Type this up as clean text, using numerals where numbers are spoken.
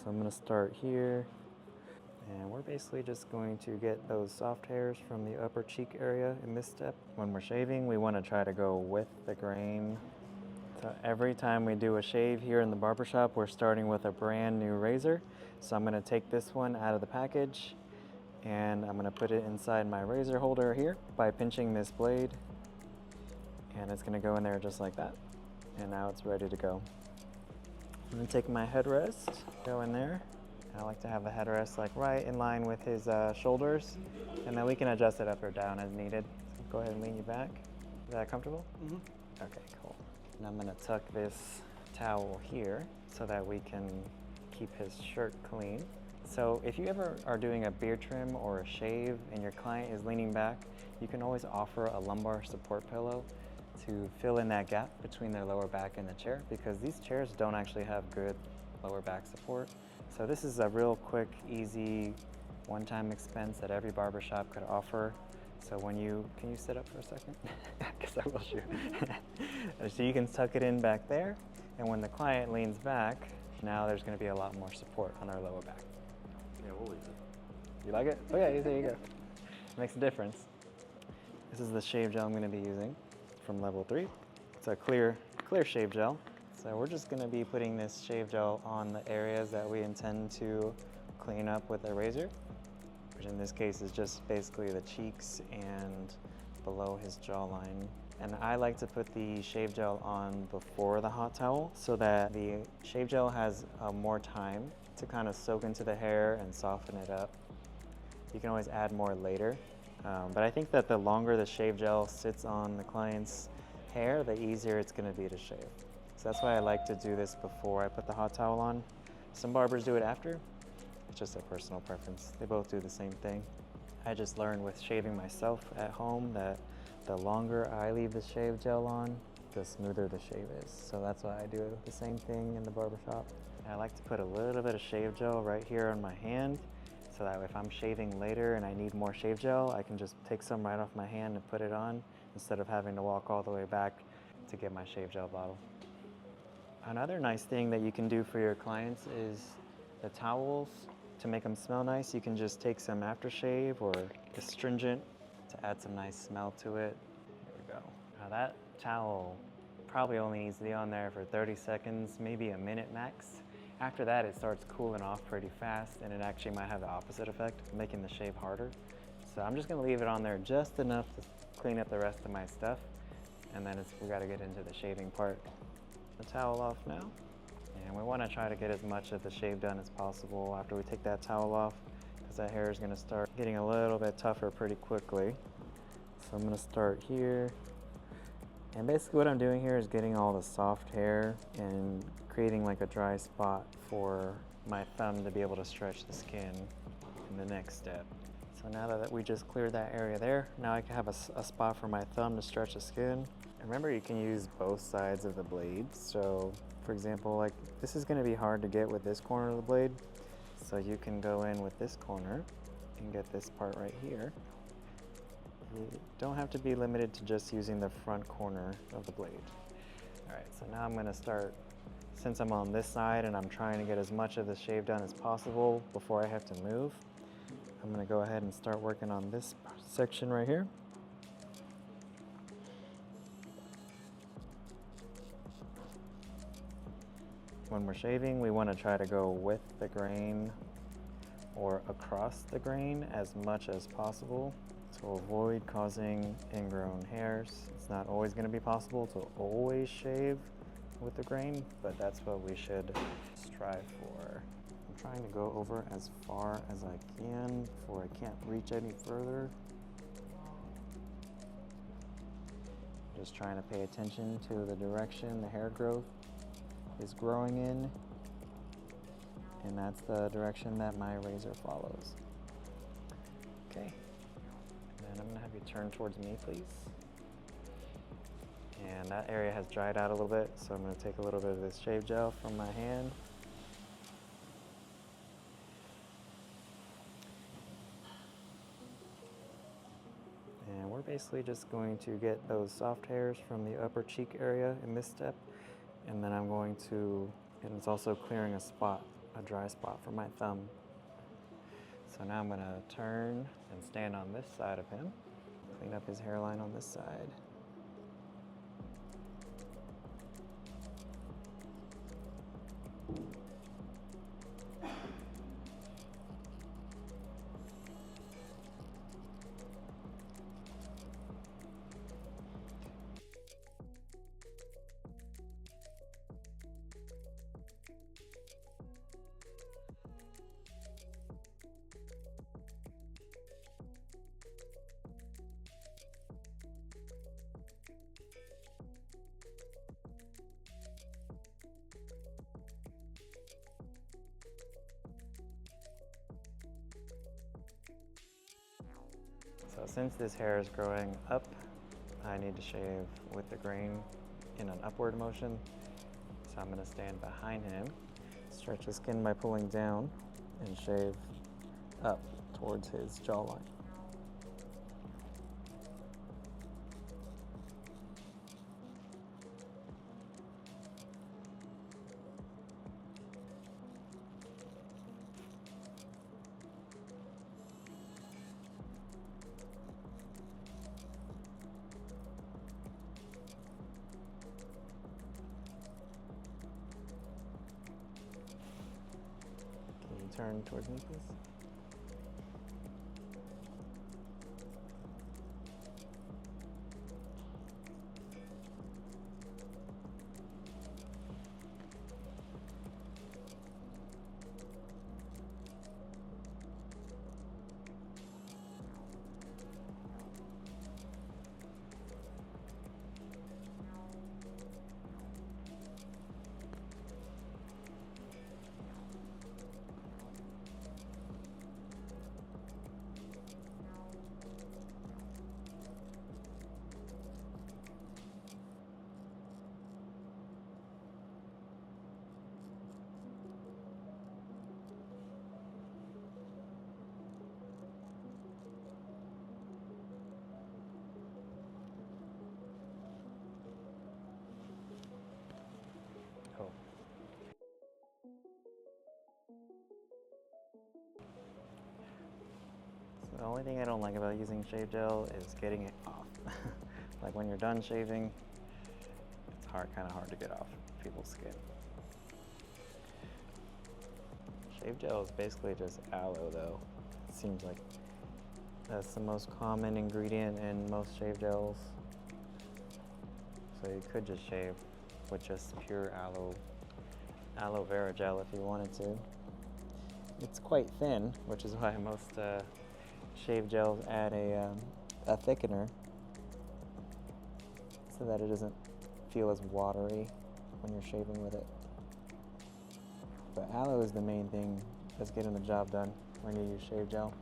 So I'm gonna start here, and we're basically just going to get those soft hairs from the upper cheek area in this step. When we're shaving, we wanna try to go with the grain. So every time we do a shave here in the barbershop, we're starting with a brand new razor. So I'm gonna take this one out of the package, and I'm gonna put it inside my razor holder here by pinching this blade, and it's gonna go in there just like that. And now it's ready to go. I'm gonna take my headrest, go in there. I like to have the headrest like right in line with his shoulders, and then we can adjust it up or down as needed. So go ahead and lean you back. Is that comfortable? Mm-hmm. Okay, cool. And I'm gonna tuck this towel here so that we can keep his shirt clean. So if you ever are doing a beard trim or a shave and your client is leaning back, you can always offer a lumbar support pillow to fill in that gap between their lower back and the chair, because these chairs don't actually have good lower back support. So this is a real quick, easy, one-time expense that every barbershop could offer. So when can you sit up for a second? Because I will shoot. So you can tuck it in back there, and when the client leans back, now there's gonna be a lot more support on our lower back. Yeah, we'll leave it. You like it? Okay, there you go. Makes a difference. This is the shave gel I'm gonna be using from level 3. It's a clear shave gel. So we're just gonna be putting this shave gel on the areas that we intend to clean up with a razor, which in this case is just basically the cheeks and below his jawline. And I like to put the shave gel on before the hot towel so that the shave gel has more time to kind of soak into the hair and soften it up. You can always add more later. But I think that the longer the shave gel sits on the client's hair, the easier it's gonna be to shave. So that's why I like to do this before I put the hot towel on. Some barbers do it after. It's just a personal preference. They both do the same thing. I just learned with shaving myself at home that the longer I leave the shave gel on, the smoother the shave is. So that's why I do the same thing in the barbershop. I like to put a little bit of shave gel right here on my hand, so that if I'm shaving later and I need more shave gel, I can just take some right off my hand and put it on instead of having to walk all the way back to get my shave gel bottle. Another nice thing that you can do for your clients is the towels. To make them smell nice, you can just take some aftershave or astringent to add some nice smell to it. There we go. Now that towel probably only needs to be on there for 30 seconds, maybe a minute max. After that, it starts cooling off pretty fast, and it actually might have the opposite effect, making the shave harder. So I'm just gonna leave it on there just enough to clean up the rest of my stuff, and then we gotta get into the shaving part. The towel off now, and we wanna try to get as much of the shave done as possible after we take that towel off, because that hair is gonna start getting a little bit tougher pretty quickly. So I'm gonna start here. And basically what I'm doing here is getting all the soft hair and creating like a dry spot for my thumb to be able to stretch the skin in the next step. So now that we just cleared that area there, now I can have a spot for my thumb to stretch the skin. And remember, you can use both sides of the blade. So for example, like this is gonna be hard to get with this corner of the blade. So you can go in with this corner and get this part right here. You don't have to be limited to just using the front corner of the blade. All right, so now I'm gonna start, since I'm on this side and I'm trying to get as much of the shave done as possible before I have to move, I'm gonna go ahead and start working on this section right here. When we're shaving, we wanna try to go with the grain or across the grain as much as possible to avoid causing ingrown hairs. It's not always going to be possible to always shave with the grain, but that's what we should strive for. I'm trying to go over as far as I can before I can't reach any further. Just trying to pay attention to the direction the hair growth is growing in, and that's the direction that my razor follows. Okay. And I'm gonna have you turn towards me, please. And that area has dried out a little bit, so I'm gonna take a little bit of this shave gel from my hand. And we're basically just going to get those soft hairs from the upper cheek area in this step. And then I'm going to, and it's also clearing a spot a dry spot for my thumb. So now I'm gonna turn and stand on this side of him, clean up his hairline on this side. So since this hair is growing up, I need to shave with the grain in an upward motion. So I'm gonna stand behind him, stretch his skin by pulling down, and shave up towards his jawline. Can you turn towards me, please? Oh. So the only thing I don't like about using shave gel is getting it off. Like when you're done shaving, it's kind of hard to get off people's skin. Shave gel is basically just aloe though. It seems like that's the most common ingredient in most shave gels. So you could just shave with just pure aloe vera gel if you wanted to. It's quite thin, which is why most shave gels add a thickener so that it doesn't feel as watery when you're shaving with it. But aloe is the main thing that's getting the job done when you use shave gel.